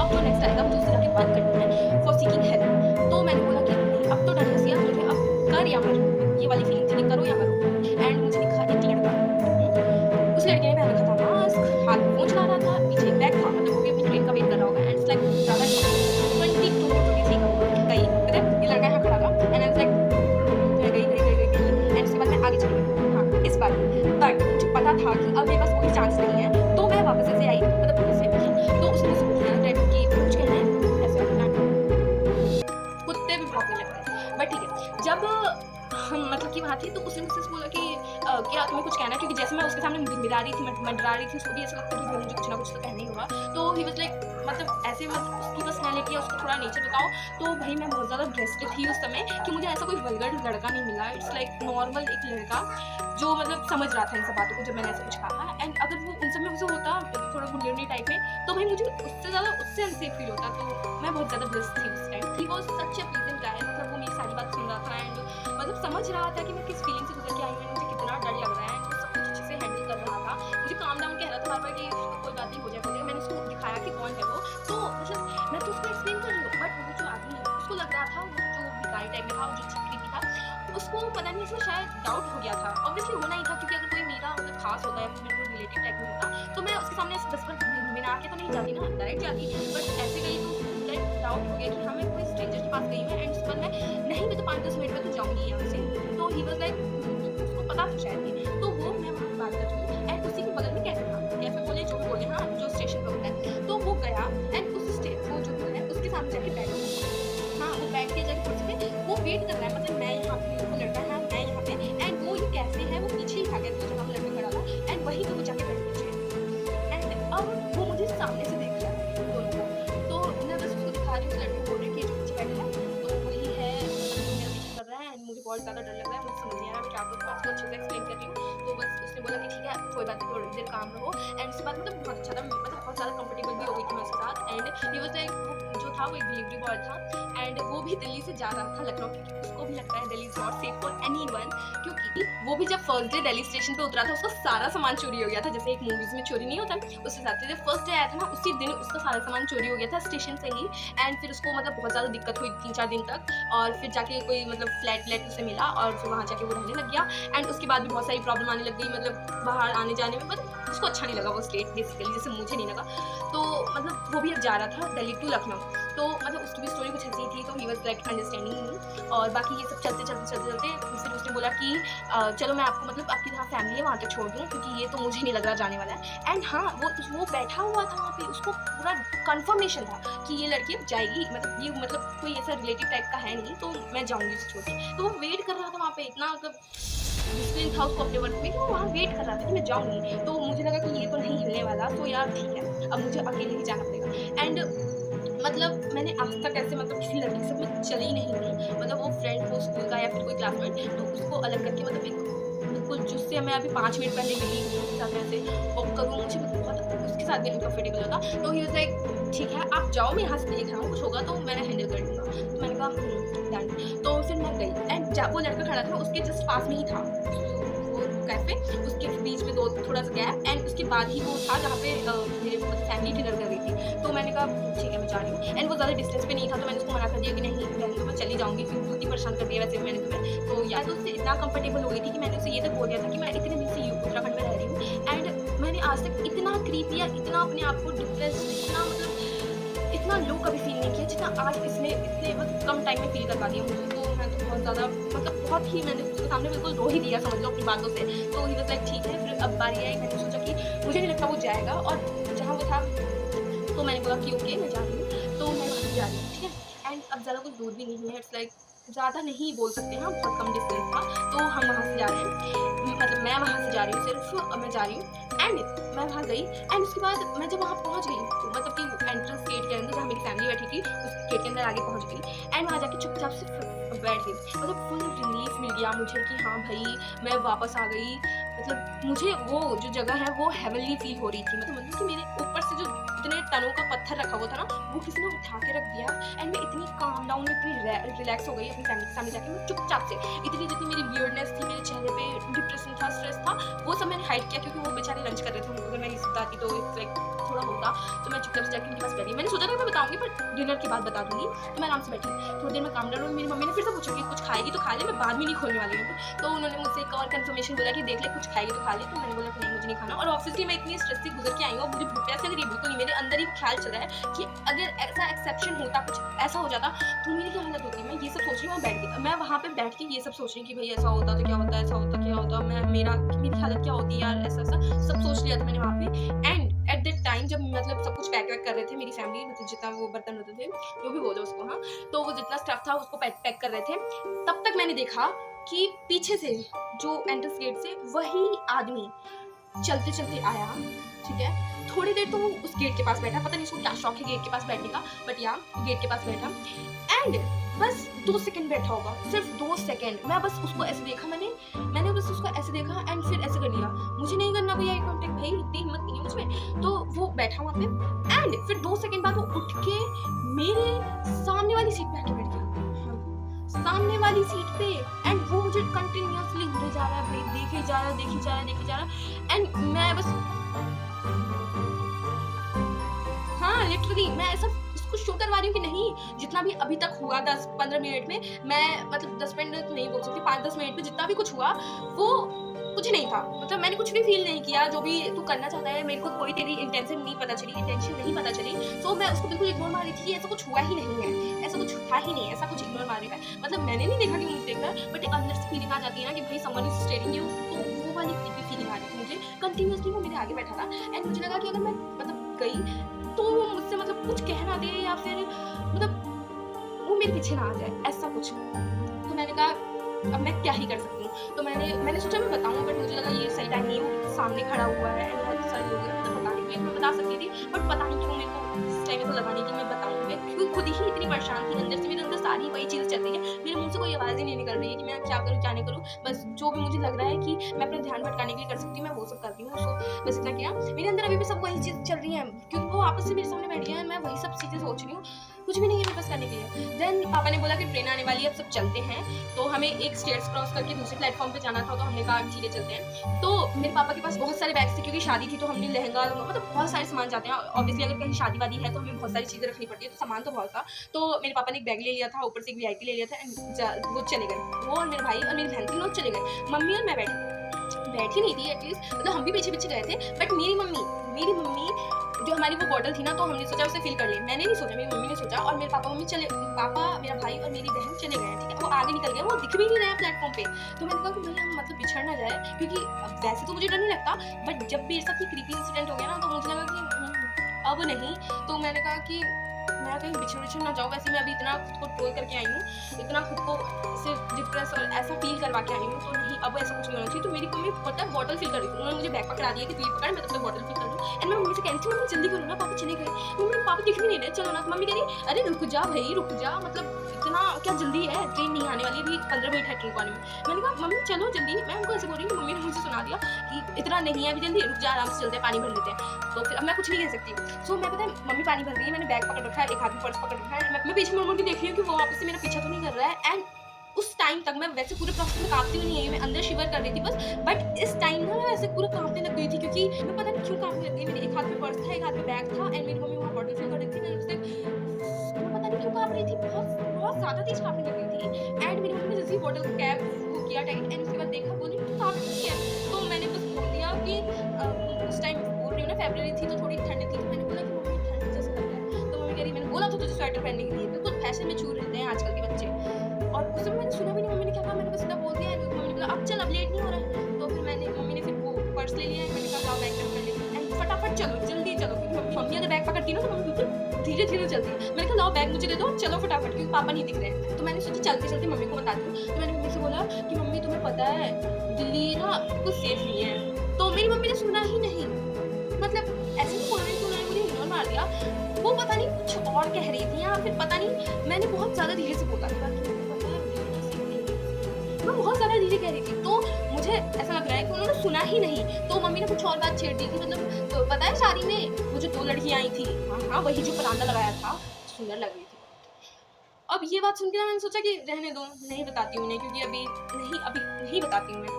अब जो नेक्स्ट आएगा मुझे उससे जाके बात करनी है फॉर सीकिंग हेल्प। तो मैंने बोला कि नहीं, अब तो डन हँस गया मुझे, अब कर या मर, ये वाली फीलिंग थी कि करो या मरो। एंड मुझे दिखा एक लड़का, उस लड़के ने पहन रखा था मास्क, हाथ में फ़ोन चला रहा था, पीछे एक बैग था, मतलब वो भी अपनी ट्रेन का वेट कर रहा होगा। एंड इट्स लाइक ज़्यादा नहीं, 22-23 का होगा, गई, पता है ये लड़का यहाँ खड़ा था। एंड आई वाज़ लाइक मैं गई एंड उसके बाद मैं आगे चली गई। हाँ, इस बार बट मुझे पता था कि अब मेरे पास कोई चांस नहीं है, तो मैं वापस ऐसे आई, मतलब ऐसे, तो उसने मुझसे पूछा दैट कि कुछ कहना है? ऐसे कुत्ते भी भौंकने लगते हैं। बट ठीक है, जब हम मतलब कि वहाँ थे तो उसने मुझसे बोला कि क्या तुम्हें कुछ कहना है? क्योंकि जैसे मैं उसके सामने मिला रही थी, मंडरा रही थी, उसको भी ऐसा लगता है कि भाई मुझे कुछ ना कुछ तो कहना ही होगा। तो ही वाज़ लाइक मतलब ऐसे मत उसकी पर्सनैलिटी या उसका थोड़ा नेचर बताओ। तो भाई मैं बहुत ज़्यादा ड्रेस्ड थी उस समय कि मुझे ऐसा कोई वल्गर लड़का नहीं मिला। इट्स लाइक नॉर्मल एक लड़का जो मतलब समझ रहा था इन सब बातों को जब मैंने ऐसा कुछ कहा। एंड अगर वो उन सब में मुझसे होता थोड़ा गुंडे टाइप में, तो भाई मुझे उससे ज़्यादा उससे अनसेफ फील होता। तो मैं बहुत ज़्यादा ब्लेस्ड थी उस time. He was such a pleasant guy, मतलब वो मेरी सारी बात सुन रहा था एंड मतलब समझ रहा था कि मैं किस फीलिंग से गुजर के आई हूँ, मुझे कितना डर लग रहा है। एंड वो सब कुछ अच्छे से हैंडल कर रहा था, मुझे काम डाउन कह रहा था बार-बार कि कोई बात नहीं, हो जाएगा। मैंने उसको दिखाया कि कौन है वो, तो मतलब मैं तो उसको एक्सप्लेन कर रही हूँ, बट वो जो आदमी है उसको लग रहा था, वो जो भिखारी टाइप में था, वो जो क्रीपी था, उसको पता नहीं ऐसे शायद डाउट हो गया था। ऑब्वियसली होना ही था, क्योंकि अगर कोई मेरा मतलब खास होता है, फिर मेरे को रिलेटिव टाइप में होता, तो मैं उसके सामने ऐसे 10 बार मिना के तो नहीं जाती ना, डायरेक्ट जाती। बट ऐसे गई तो उसको लाइक डाउट हो गया कि हाँ, मैं कोई स्ट्रेंजर के पास गई हूँ एंड उसके बाद मैं नहीं भी तो 5-10 मिनट में तो जाऊँगी यहाँ से। तो ही वाज़ लाइक उसको पता था शायद ये। तो वो मैं वहाँ पे बात कर रही हूँ एंड उसी के बगल में कैफ़े था। कैफ़े बोले जो भी बोले, हाँ, जो स्टेशन पे होता है। तो वो गया एंड उस वो जो है उसके सामने जाके बैठ गया। हाँ, वो बैठ के जाके कुर्सी पे वो वेट कर रहा है, मतलब मैं यहाँ पे हूँ, वो लड़का है, मैं यहाँ पे, एंड वो ये कैफ़े है वो पीछे ही था कैफ़े जहाँ वो लड़का खड़ा था एंड वहीं पे वो जाके बैठ गया। एंड अब वो मुझे सामने से देख रहा है दोनों को। तो मैं बस उसको दिखा रही हूँ, उस लड़के को बोल रही हूँ कि ये जो पीछे बैठा है, तो वही है जो मेरा पीछा कर रहा है एंड मुझे बहुत ज़्यादा डर लग रहा है, मुझे समझ नहीं आ रहा मैं क्या करूँ। मैं उसको अच्छे से एक्सप्लेन कर रही हूँ। तो बस उसने बोला कि ठीक है, कोई बात नहीं, थोड़ी देर काम रहो। एंड उसके बाद मतलब बहुत अच्छा था, मतलब बहुत ज़्यादा कंफर्टेबल भी हो गई थी मैं उसके साथ। एंड ही वाज़ लाइक वो जो था वो एक डिलीवरी बॉय था एंड वो भी दिल्ली से जा रहा था लखनऊ, क्योंकि उसको भी लगता है Delhi is not safe for anyone. क्योंकि वो भी जब फर्स्ट डे दिल्ली स्टेशन पे उतरा था, उसका सारा सामान चोरी हो गया था, जैसे एक मूवीज़ में चोरी नहीं होता, उसके साथ जब फर्स्ट डे आया था ना, उसी दिन उसका सारा सामान चोरी हो गया था स्टेशन से ही। एंड फिर उसको मतलब बहुत ज़्यादा दिक्कत हुई 3-4 दिन तक, और फिर जाके कोई मतलब फ्लैट उसे मिला और फिर वहाँ जाके वो रहने लग गया। एंड उसके बाद भी बहुत सारी प्रॉब्लम आने लग गई, मतलब बाहर आने-जाने में, बट उसको अच्छा नहीं लगा वो स्टेट बेसिकली, जैसे मुझे नहीं लगा। तो मतलब वो भी अब जा रहा था दिल्ली टू लखनऊ, तो मतलब उसकी भी स्टोरी कुछ ऐसी ही थी। तो he was like understanding me, और बाकी ये सब चलते फिर उसने बोला कि चलो मैं आपको मतलब आपकी जहाँ फैमिली है वहाँ तक छोड़ दूँ, क्योंकि ये तो मुझे नहीं लग रहा जाने वाला है। एंड हाँ, वो बैठा हुआ था वहाँ पे, उसको पूरा कन्फर्मेशन था कि ये लड़की अब जाएगी, मतलब ये मतलब कोई ऐसा रिलेटिव टाइप का है नहीं, तो मैं जाऊँगी उसे छोड़ के। तो वो वेट कर रहा था वहाँ पे, इतना मतलब डिसिप्लिन था उसको अपने वर्क में, तो वो वहाँ वेट कर रहा था कि मैं जाऊँगी। तो मुझे लगा कि ये तो नहीं हिलने वाला, तो यार ठीक है, अब मुझे अकेले ही जाना पड़ेगा। एंड मतलब मैंने आज तक ऐसे मतलब किसी लड़की के साथ मैं चली नहीं हूँ। मतलब वो फ्रेंड हो स्कूल का या फिर कोई क्लासमेट, तो उसको अलग करके मतलब एक बिल्कुल जिससे मैं अभी 5 मिनट पहले मिली हूँ, उसके साथ मैं ऐसे वॉक करूँ, मुझे बहुत उसके साथ भी अनकम्फर्टेबल होता। तो ही वाज़ लाइक ठीक है, आप जाओ, मैं यहाँ से देख रहा हूँ, कुछ होगा तो मैं हैंडल कर लूँगा। तो मैंने कहा डन। तो फिर मैं गई एंड जब वो लड़का खड़ा था उसके जस्ट पास में ही था वो कैफ़े, उसके बीच में दो थोड़ा-सा गैप, एंड उसके बाद ही वो था जहाँ पे मेरे मतलब फैमिली डिनर कर रही थी। तो मैंने कहा ठीक है, मैं जा रही हूँ। एंड वो ज़्यादा डिस्टेंस पे नहीं था, तो मैंने उसको मना कर दिया कि नहीं रहने दो, मैं चली जाऊँगी, क्योंकि बहुत ही परेशान कर दिया वैसे भी मैंने तुम्हें। तो या तो उससे इतना कंफर्टेबल हो गई थी कि मैंने उसे ये तक बोल दिया था कि मैं इतने दिन से उत्तराखंड में रह रही हूँ एंड मैंने आज तक इतना क्रीपी या इतना अपने आप को डिप्रेस्ड, इतना मतलब इतना लो कभी फील नहीं किया जितना आज इसने इतने मतलब कम टाइम में फील करवा दिया मुझे। तो मैं तो बहुत ज़्यादा मतलब बहुत ही मैंने उसके सामने बिल्कुल रो ही दिया, समझ लो अपनी बातों से। तो ही वाज़ लाइक ठीक है, फिर अब बारी आई, मैंने सोचा कि मुझे नहीं लगता वो जाएगा, और जहाँ वो था तो मैंने बोला कि ओके मैं जा रही हूँ, तो मैं वहाँ से जा रही हूँ, ठीक है। एंड अब ज़्यादा कुछ दूर भी नहीं है, इट्स लाइक ज़्यादा नहीं बोल सकते हैं, बहुत कम डिस्टेंस था, तो हम वहाँ से जा रहे हैं, मतलब मैं वहाँ से जा रही हूँ सिर्फ, मैं जा रही हूँ। एंड मैं वहाँ गई एंड उसके बाद मैं जब वहाँ पहुँच गई, तो मतलब कि एंट्रेंस गेट के अंदर जहाँ मेरी फैमिली बैठी थी, उस गेट के अंदर आगे पहुँच गई एंड वहाँ जाके चुपचाप से बैठ गई। मतलब फुल रिलीफ मिल गया मुझे कि हाँ भाई, मैं वापस आ गई। मतलब मुझे वो जो जगह है वो हेवनली फील हो रही थी, मतलब कि मेरे ऊपर से जो इतने चट्टानों का पत्थर रखा हुआ था ना, वो किसी ने उठा के रख दिया। एंड मैं इतनी काम डाउन, इतनी रिलैक्स हो गई अपनी फैमिली के सामने जाके। मैं चुपचाप से इतनी जितनी मेरी वियर्डनेस थी, मेरे चेहरे पे डिप्रेशन था, स्ट्रेस था, वो सब मैंने हाइड किया, क्योंकि वो बेचारे लंच कर रहे थे। अगर मैं नहीं सुनती तो लाइक थोड़ा होता, तो मैं चुपचाप से जाके उनके पास बैठी। मैंने सोचा था मैं बताऊंगी, पर डिनर के बाद बता दूंगी। तो मैं आराम से बैठी, थोड़ी देर में काम डाउन। मेरी मम्मी ने फिर से पूछा कि कुछ खाएगी तो खा ले, मैं बाद में नहीं खोलने वाली हूँ। तो उन्होंने मुझसे एक और कंफर्मेशन बोला कि देख ले, कुछ खाएगी तो खा ले। तो मैंने बोला कि नहीं, मुझे नहीं खाना। और ऑब्वियसली मैं इतनी स्ट्रेस से गुजर के आई हूँ, मुझे भूख प्यास लग रही है बिल्कुल नहीं। मेरे अंदर ही ख्याल चल रहा है कि अगर ऐसा एक्सेप्शन होता, कुछ ऐसा हो जाता, तो मेरी क्या हालत होती। मैं ये सब सोच रही हूँ, मैं वहाँ पे बैठ के ये सब सोच रही हूँ कि भाई ऐसा होता तो क्या होता, ऐसा होता क्या होता, मेरी हालत क्या होती यार, ऐसा सब सोच लिया था मैंने वहाँ पे। एंड एट दैट टाइम जब मतलब सब कुछ पैक कर रहे थे, मेरी फैमिली मतलब जितना वो बर्तन होते थे, जो भी बोलो उसको, हाँ, तो वो जितना स्टफ था उसको पैक कर रहे थे, तब तक मैंने देखा कि पीछे से जो एंट्रेंस गेट से वही आदमी चलते चलते आया। ठीक है, थोड़ी देर तो वो उस गेट के पास बैठा, पता नहीं उसको क्या शौक है गेट के पास बैठने का, बट या गेट के पास बैठा। एंड बस 2 सेकंड बैठा होगा, सिर्फ 2 सेकंड। मैं बस उसको ऐसे देखा, मैंने बस उसको ऐसे देखा एंड फिर ऐसे कर लिया। मुझे नहीं करना कोई आई कांटेक्ट, भाई इतनी हिम्मत नहीं है मुझमें। तो वो बैठा वहाँ पे एंड फिर 2 सेकंड बाद वो उठ के मेरे सामने वाली सीट पे आके बैठ गया, सामने वाली सीट पे। एंड वो मुझे कंटिन्यूअसली घूरे जा रहा है भाई, देखे जा रहा है। एंड मैं बस, हाँ लिटरली मैं ऐसा उसको शो करवा रही हूँ कि नहीं, जितना भी अभी तक हुआ 10-15 मिनट में, मैं मतलब 10 मिनट नहीं बोल सकती, 5-10 मिनट में जितना भी कुछ हुआ वो कुछ नहीं था। मतलब मैंने कुछ भी फील नहीं किया। जो भी तू करना चाहता है, मेरे को कोई तेरी इंटेंशन नहीं पता चली। सो मैं उसको बिल्कुल इग्नोर मार रही थी, ऐसा कुछ हुआ ही नहीं है, ऐसा कुछ था ही नहीं, ऐसा कुछ इग्नोर मारने का। मतलब मैंने नहीं देखा कि मुझे देख रहा है, बट अंदर से फीलिंग आ जाती है ना कि भाई समवन इज स्टेयरिंग यू, तो वो वाली फीलिंग आ रही थी मुझे कंटिन्यूअसली। वो मेरे आगे बैठा था एंड मुझे लगा कि अगर मैं मतलब गई तो वो मुझसे मतलब कुछ कह ना दे, या फिर मतलब वो मेरे पीछे ना आ जाए, ऐसा कुछ। तो मैंने कहा अब मैं क्या ही कर सकती हूँ। तो मैंने सोचा मैं बताऊँ, बट मुझे लगा ये सही टाइम नहीं है, सामने खड़ा हुआ है एंड बहुत सारे लोग हैं, मतलब बताने के लिए मैं बता सकती थी, बट पता नहीं क्यों मेरे को इस टाइम ऐसा लगा नहीं कि मैं बताऊँ। मैं क्योंकि खुद ही इतनी परेशान थी अंदर से, मेरे अंदर सारी वही चीज़ चल रही है, मेरे मुंह से कोई आवाज़ ही नहीं निकल रही है कि मैं क्या करूँ क्या नहीं करूँ। बस जो भी मुझे लग रहा है कि मैं अपना ध्यान भटकाने के लिए कर सकती हूँ, मैं वो सब कर रही हूँ। सो बस इतना किया। मेरे अंदर अभी भी सब वही चीज़ चल रही है, क्योंकि वो आपस से मेरे सामने बैठ गया है, मैं वही सब चीज़ें सोच रही हूँ, कुछ भी नहीं है मेरे पास करने के लिए। देन पापा ने बोला कि ट्रेन आने वाली है, अब सब चलते हैं। तो हमें एक स्टेयर्स क्रॉस करके दूसरे प्लेटफॉर्म पे जाना था, तो हमने कहा ठीक है चलते हैं। तो मेरे पापा के पास बहुत सारे बैग्स थे, क्योंकि शादी थी, तो हमने लहंगा मतलब बहुत सारे सामान जाते हैं। ऑब्वियसली अगर कहीं शादी वादी है तो हमें बहुत सारी चीज़ें रखनी पड़ती है, तो सामान तो बहुत था। तो मेरे पापा ने एक बैग ले लिया था, ऊपर से एक VIP ले लिया था एंड वो चले गए। वो और मेरे भाई और मेरी बहन 3 लोग चले गए। मम्मी और मैं बैठी नहीं थी एटलीस्ट, मतलब हम भी पीछे गए थे। बट मेरी मम्मी जो हमारी वो बॉटल थी ना, तो हमने सोचा उसे फिल कर ले। मैंने नहीं सोचा, मेरी मम्मी ने सोचा, और मेरे पापा मेरा भाई और मेरी बहन चले गए। ठीक है, वो आगे निकल गए, वो दिख भी नहीं रहे प्लेटफॉर्म पे। तो मैंने कहा कि भाई हम मतलब बिछड़ ना जाए, क्योंकि वैसे तो मुझे डर नहीं लगता, बट जब मेरे साथ ये क्रीपी इंसिडेंट हो गया ना, तो मुझे लगा कि अब नहीं। तो मैंने कहा कि मैं कहीं बिछड़ ना जाऊँ। वैसे मैं अभी इतना खुद को ट्रोल करके आई हूँ, इतना खुद को सिर्फ डिप्रेस और ऐसा फील करवा के आई हूँ, तो नहीं अब ऐसा कुछ नहीं होना चाहिए। तो मेरी मम्मी पता है बॉटल फिल कर रही थी, उन्होंने मुझे बैग पकड़ा दिया कि तू पकड़, मैं तब तक बॉटल फिल कर दूँ। एंड मैं मम्मी से कह रही थी मम्मी जल्दी करो ना, पापा चले गए। मम्मी पापा दिख भी नहीं रहे, चलो ना। तो मम्मी कह रही अरे रुक जा भाई रुक जा, मतलब इतना क्या जल्दी है, ट्रेन नहीं आने वाली, अभी 15 मिनट है ट्रेन को आने में। मैंने कहा मम्मी चलो जल्दी। मैं उनको ऐसे बोल रही हूँ, मम्मी ने मुझे सुना दिया कि इतना नहीं है अभी, जल्दी रुक जा, आराम से चलते हैं, पानी भर लेते हैं। तो फिर अब मैं कुछ नहीं कह सकती। सो मैं पता है मम्मी पानी भर रही है, मैंने बैग पकड़ रखा है, एक हाथ में पर्स पकड़ रखा है, मैं पीछे मुड़ के देख रही हूँ कि वो वापस से मेरा पीछा तो नहीं कर रहा है। एंड उस टाइम तक मैं वैसे पूरे प्रोसेस में कांपती हुई नहीं आई, मैं अंदर शिवर कर रही थी बस। बट इस टाइम ना मैं वैसे पूरा कांपने लग गई थी, क्योंकि मैं पता नहीं क्यों कांपने लग गई। मेरे एक हाथ में पर्स था, एक हाथ में बैग था, एंड मेरी मम्मी वहाँ बॉटल फिल कर रही थी। मैं पता नहीं क्यों कांप रही थी, बहुत ज़्यादा तेज कांपने लग गई थी। एंड मेरी मम्मी ने जैसे बॉटल का कैप वो किया टाइट, एंड उसके बाद देखा, बोली तू कांप रही है। तो मैंने बस बोल दिया कि उस टाइम बोल रही हूँ ना, फरवरी थी तो थोड़ी ठंड थी, तो मैंने बोला कि मम्मी ठंड जैसा लग रहा है। तो मम्मी कह रही मैंने बोला तो तुझे स्वेटर पहनने के लिए, बिल्कुल फैशन में चूर रहते हैं आजकल के बच्चे। और उस समय मैंने सुना भी नहीं मम्मी ने क्या कहा, मैंने बस सीधा बोल दिया। मम्मी ने बोला अब चल, अब लेट नहीं हो रहा है। तो फिर मम्मी ने फिर वो पर्स ले लिया, मैंने कहा लाओ बैग कर लेते एंड फटाफट चलो, जल्दी चलो, क्योंकि मम्मी अगर बैग पकड़ती ना तो मम्मी बिल्कुल धीरे धीरे चलती है। मैंने कहा लाओ बैग मुझे दे दो, चलो फटाफट, क्योंकि पापा नहीं दिख रहे हैं। तो मैंने सोचा चलते चलते मम्मी को बता दूँ। तो मैंने मम्मी से बोला कि मम्मी तुम्हें पता है दिल्ली ना कुछ सेफ नहीं है। तो मेरी मम्मी ने सुना ही नहीं, मतलब ऐसे नहीं बोल रही थी, उन्होंने मुझे इग्नोर मार दिया। वो पता नहीं कुछ और कह रही थी, या फिर पता नहीं मैंने बहुत ज़्यादा धीरे से बोला था, मैं बहुत ज़्यादा धीरे कह रही थी। तो मुझे ऐसा लग रहा है कि उन्होंने सुना ही नहीं। तो मम्मी ने कुछ और बात छेड़ दी थी, मतलब पता है शादी में वो जो 2 लड़कियां आई थी, हाँ वही जो परांदा लगाया था, सुंदर लग रही थी। अब ये बात सुन के ना मैंने सोचा कि रहने दो, नहीं बताती हूँ उन्हें, क्योंकि अभी नहीं बताती हूँ मैं।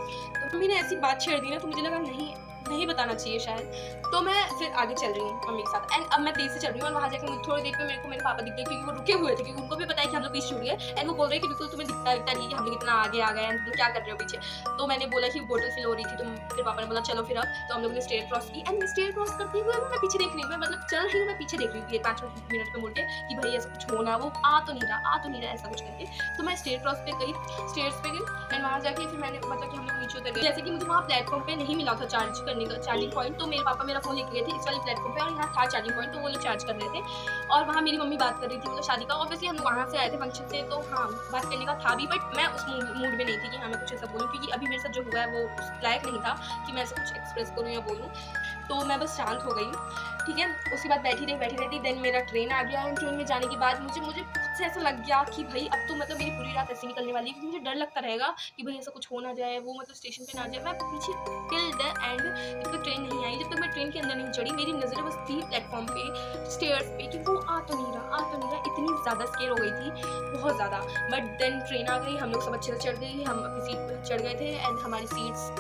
तो मम्मी ने ऐसी बात छेड़ दी ना, तो मुझे लगा नहीं बताना चाहिए शायद। तो मैं फिर आगे चल रही हूँ मम्मी के साथ, एंड अब मैं तेज से चल रही हूँ, और वहाँ जाकर थोड़ी देर पे मेरे को मेरे पापा दिख गए, क्योंकि वो रुके हुए थे, क्योंकि उनको भी पता है कि हम लोग पीछे छूट गए। एंड वो बोल रहे हैं कि बिल्कुल तुम्हें दिखता नहीं कि हम लोग इतना आगे आ गए, एंड क्या कर रहे हो पीछे। तो मैंने बोला कि बोतल फिल हो रही थी, तो फिर पापा ने बोला चलो फिर अब। तो हम लोग ने स्टेयर क्रॉस की, एंड स्टेयर क्रॉस करते हुए मैं पीछे देख रही हूँ, मतलब चल रही हूँ, मैं पीछे देख रही थी 5 मिनट पे मुड़ के कि भाई ऐसा कुछ होना, वो आ तो नहीं रहा ऐसा कुछ करके। तो मैं स्टेयर क्रॉस पे गई, स्टेयर्स पे गई, एंड वहाँ जाके फिर मैंने मतलब कि हम लोग नीचे उतर गए। जैसे कि मुझे वहाँ प्लेटफॉर्म पे नहीं मिला था चार्ज करने का चार्जिंग पॉइंट, तो मेरे पापा मेरा फोन लेके गए थे इस वाली प्लेटफॉर्म पे, और यहाँ था चार्जिंग पॉइंट, तो वो लोग चार्ज कर रहे थे। और वहाँ मेरी मम्मी बात कर रही थी मतलब शादी का, ऑब्वियसली हम वहाँ से आए थे फंक्शन से, तो हाँ बात करने का था भी, बट मैं उस मूड में नहीं थी कि हाँ मैं कुछ ऐसा बोलूँ, क्योंकि अभी मेरे साथ जो हुआ है वो उस लायक नहीं था कि मैं ऐसा कुछ एक्सप्रेस करूँ या बोलूँ। तो मैं बस शांत हो गई, ठीक है। उसके बाद बैठी रही, देन मेरा ट्रेन आ गया, एंड ट्रेन में जाने के बाद मुझे खुद से ऐसा लग गया कि भाई अब तो मतलब मेरी पूरी रात ऐसी निकलने वाली है, क्योंकि मुझे डर लगता रहेगा कि भाई ऐसा कुछ हो ना जाए, वो मतलब स्टेशन पे ना जाए। मैं पीछे टिल द एंड, जब तक ट्रेन नहीं आई, जब तक मैं ट्रेन के अंदर नहीं चढ़ी, मेरी नज़रें बस थी प्लेटफॉर्म पे, स्टेयर्स पे, कि वो आ तो नहीं रहा। इतनी ज़्यादा स्केयर हो गई थी, बहुत ज़्यादा। बट देन ट्रेन आ गई, हम लोग सब अच्छे से चढ़ गए, हम अपनी सीट पर चढ़ गए थे, एंड हमारी सीट्स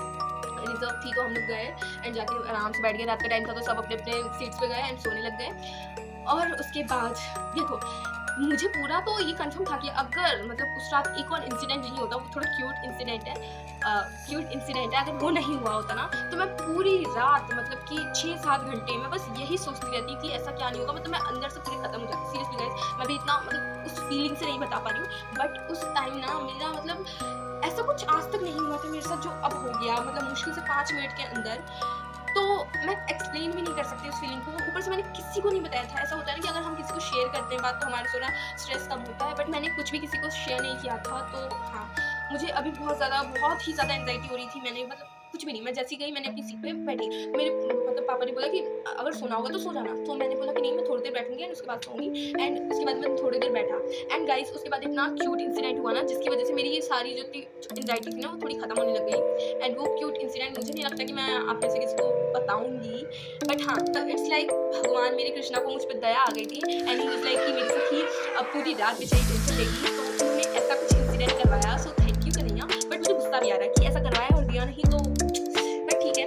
रिजर्व थी, तो हम लोग गए एंड जाके आराम से बैठ गए। रात का टाइम था, तो सब अपने अपने सीट्स पे गए एंड सोने लग गए। और उसके बाद देखो, मुझे पूरा तो ये कंफर्म था कि अगर मतलब उस रात एक और इंसिडेंट नहीं होता, वो थोड़ा क्यूट इंसिडेंट है, अगर वो नहीं हुआ होता ना, तो मैं पूरी रात मतलब कि 6-7 घंटे में बस यही सोचती रहती कि ऐसा क्या नहीं होगा। मतलब मैं अंदर से पूरी खत्म हो जाती, सीरियसली गाइस। मैं भी इतना मतलब उस फीलिंग से नहीं बता पा रही हूँ, बट उस टाइम ना मेरा मतलब ऐसा कुछ आज तक नहीं हुआ था मेरे साथ जो अब हो गया, मतलब मुश्किल से 5 मिनट के अंदर। तो मैं एक्सप्लेन भी नहीं कर सकती उस फीलिंग को। ऊपर से मैंने किसी को नहीं बताया था। ऐसा होता है ना कि अगर हम किसी को शेयर करते हैं बात, तो हमारे थोड़ा स्ट्रेस कम होता है, बट मैंने कुछ भी किसी को शेयर नहीं किया था। तो हाँ, मुझे अभी बहुत ही ज़्यादा एंजाइटी हो रही थी। मैंने मतलब कुछ भी नहीं, मैं जैसी गई मैंने अपनी सीट पे बैठी। मेरे मतलब पापा ने बोला कि अगर सोना होगा तो सो जाना, तो मैंने बोला कि नहीं, मैं थोड़ी देर बैठूंगी एंड उसके बाद सोऊंगी। एंड उसके बाद मैं थोड़ी देर बैठा, एंड गाइस उसके बाद इतना क्यूट इंसिडेंट हुआ ना, जिसकी वजह से मेरी ये सारी जो एंजाइटी थी ना, वो थोड़ी खत्म होने लग गई। एंड वो क्यूट इंसिडेंट मुझे नहीं लगता कि मैं आप में से किसी को बताऊंगी, बट हाँ, इट्स लाइक भगवान मेरे कृष्णा को मुझ पर दया आ गई थी, एंड ही वाज लाइक कि मेरी सखी अब पूरी रात बेचारी टेंशन लेगी, तो उन्होंने ऐसा कुछ इंसिडेंट करवाया। So thank you Kanhaiya. But मुझे गुस्सा भी आ रहा है कि ऐसा करवाया और दिया नहीं, तो बट ठीक है।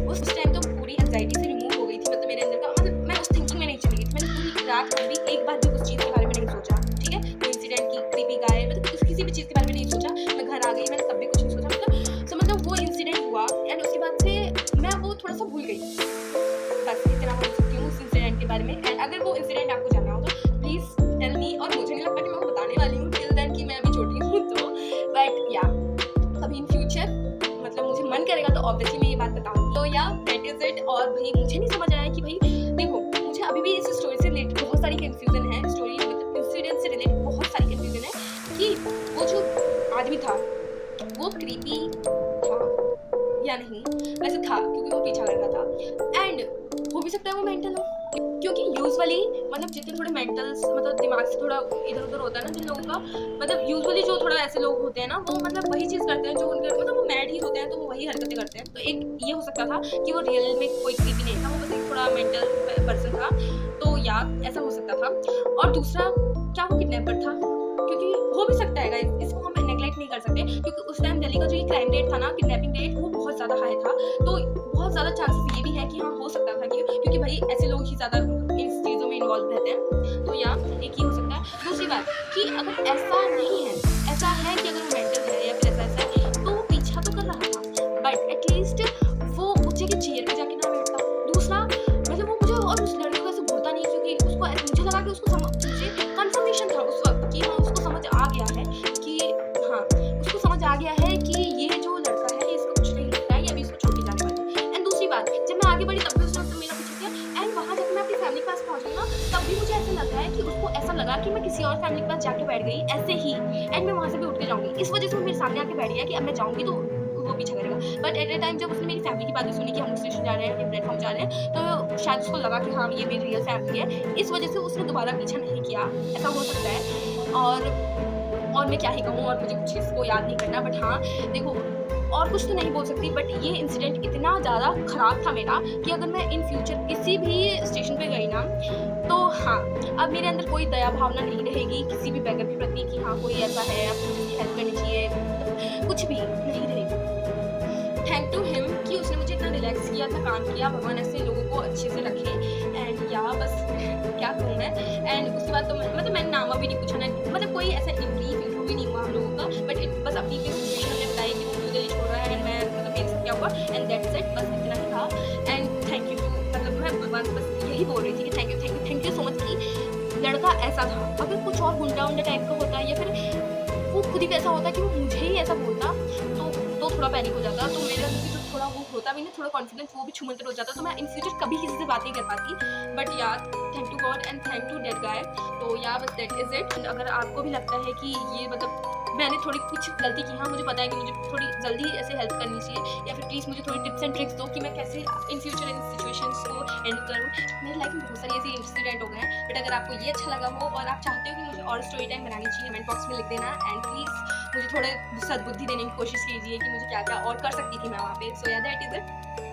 उस टाइम तो पूरी एंजाइटी से रिमूव हो गई थी, मतलब मेरे अंदर का, मतलब मैं उस थिंकिंग में नहीं चली गई थी। मैंने पूरी रात भर भी एक बार भी उस चीज़ के बारे में नहीं सोचा, ठीक है। कोई इंसिडेंट की क्रीपी गाय, मतलब किसी भी चीज़ के बारे में नहीं सोचा। मैं घर आ गई, मैंने तब भी कुछ नहीं सोचा, मतलब वो इंसिडेंट हुआ, एंड उसके बाद से मैं वो थोड़ा सा भूल गई। बस इतना बोल सकती हूँ उस इंसिडेंट के बारे में। एंड अगर वो इंसिडेंट आपको जानना हो तो प्लीज़ टेल मी, और मुझे नहीं लगता कि मैं वो बताने वाली हूँ टिल देन, कि मैं अभी छोटी हूँ तो, बट या कभी इन फ्यूचर मतलब मुझे मन करेगा तो ऑब्वियसली मैं ये बात बताऊँगी। तो या दैट इज इट। और भाई मुझे नहीं समझ आया कि भाई देखो, मुझे अभी भी इस स्टोरी से रिलेटेड बहुत सारी कंफ्यूजन है, स्टोरी मतलब इंसिडेंट से रिलेटेड बहुत सारी कंफ्यूजन है कि वो जो आदमी था वो क्रीपी था या नहीं। वैसे था, क्योंकि वो पीछा कर रहा था, एंड हो भी सकता है वो मेंटल हो, क्योंकि यूजुअली मतलब जितने थोड़े मेंटल्स मतलब दिमाग से थोड़ा इधर उधर होता है ना जिन लोगों का, मतलब यूजुअली जो थोड़ा ऐसे लोग होते हैं ना, वो मतलब वही चीज़ करते हैं जो उनके मतलब वो मैड ही होते हैं, तो वो वही हरकतें करते हैं। तो एक ये हो सकता था कि वो रियल में कोई क्रीपी नहीं था, वो बस एक थोड़ा मेंटल पर्सन था, तो या ऐसा हो सकता था। और दूसरा, क्या वो किडनैपर था? क्योंकि हो भी सकता है गाइस, इसको हम नेगलेक्ट नहीं कर सकते, क्योंकि उस टाइम दिल्ली का जो ये क्राइम रेट था ना, किडनैपिंग रेट, वो बहुत ज़्यादा हाई था। तो बहुत ज़्यादा चांसेस ये भी है कि हाँ हो सकता था कि, क्योंकि भाई ऐसे लोग ही ज़्यादा इस चीज़ों में इन्वॉल्व रहते हैं। तो या एक ही हो सकता है। दूसरी बात कि अगर ऐसा नहीं है, ऐसा है कि अगर वो मेंटल है या फिर ऐसा है, तो वो पीछा तो कर रहा था, बट एटलीस्ट वो उस जगह चेयर पे जाके ना बैठता। दूसरा मतलब वो मुझे और उस लड़के को ऐसे घूरता नहीं, क्योंकि उसको मुझे लगा कि उसको मुझे कंफर्मेशन था उस वक्त कि हाँ उसको समझ आ गया है कि हाँ उसको समझ आ गया है कि ये जो लड़का है इसको कुछ नहीं लगता है, ये अभी इसको छोड़ के जाने वाली है। एंड दूसरी बात, जब मैं आगे बढ़ी तब भी उसने मतलब मेरा पीछा किया, एंड वहाँ जाकर मैं अपनी फैमिली के पास पहुँच गई ना, तब भी मुझे ऐसा लग रहा है कि उसको ऐसा लगा कि मैं किसी और फैमिली के पास जाके बैठ गई ऐसे ही, एंड मैं वहाँ से भी उठ के जाऊँगी। इस वजह से वो मेरे सामने आके बैठ गया कि अब मैं जाऊँगी तो वो पीछा करेगा। बट एट ए टाइम जब उसने मेरी फैमिली की बातें सुनी कि हम लोग स्टेशन जा रहे हैं या प्लेटफॉर्म जा रहे हैं, तो शायद उसको लगा कि हाँ ये मेरी रियल फैमिली है, इस वजह से उसने दोबारा पीछा नहीं किया। ऐसा हो सकता है। और मैं क्या ही कहूँ, और मुझे कुछ इसको याद नहीं करना, बट हाँ देखो और कुछ तो नहीं बोल सकती, बट ये इंसिडेंट इतना ज़्यादा ख़राब था मेरा कि अगर मैं इन फ्यूचर किसी भी स्टेशन पे गई ना, तो हाँ, अब मेरे अंदर कोई दया भावना नहीं रहेगी किसी भी बेगर के प्रति कि हाँ, कोई ऐसा है, आपको उसकी हेल्प करनी चाहिए, मतलब कुछ भी नहीं रहेगी। थैंक टू हिम कि उसने मुझे इतना रिलैक्स किया, इतना काम किया, भगवान ऐसे लोगों को अच्छे से रखे। एंड या बस क्या कहूँ मैं। एंड उसके बाद तो मतलब मैंने नामा भी नहीं पूछा ना, मतलब कोई ऐसा ब्रीफ इंट्रो भी नहीं हुआ हम लोगों का, बट बस अपनी सिचुएशन हमने बताई कि वो मुझे छोड़ रहा है एंड मैं मतलब मेरे साथ क्या हुआ, एंड दैट्स इट, बस इतना ही था। एंड थैंक यू, मतलब मैं भगवान से बस यही बोल रही थी कि थैंक यू सो मच कि लड़का ऐसा था। अगर कुछ और गुंडा उंडा टाइप का होता या फिर वो खुद ही वैसा होता कि वो मुझे ही ऐसा बोलता, तो थोड़ा पैनिक हो जाता, तो मेरे अंदर भी जो थोड़ा वो होता भी ना, थोड़ा कॉन्फिडेंस वो भी छूमंतर हो जाता, तो मैं इन फ्यूचर कभी किसी से बात नहीं कर पाती। बट यार thank to God and thank to that guy. तो या बस दैट इज़ इट। अगर आपको भी लगता है कि ये मतलब मैंने थोड़ी कुछ गलती की, हाँ मुझे पता है कि मुझे थोड़ी जल्दी ऐसे हेल्प करनी चाहिए, या फिर प्लीज़ मुझे थोड़ी टिप्स एंड ट्रिक्स दो कि मैं कैसे इन फ्यूचर इन सिचुएशंस को हैंडल करूँ। मेरी लाइफ में बहुत सारी ऐसे इंसिडेंट हो गए हैं, बट अगर आपको ये अच्छा लगा हो और आप चाहते हो कि मुझे और स्टोरी टाइम बनानी चाहिए, कमेंट बॉक्स में लिख देना। एंड प्लीज़ मुझे थोड़े सद्बुद्धि देने की कोशिश कीजिए कि मुझे क्या क्या और कर सकती थी मैं वहाँ पे। सो या दैट इज़ इट।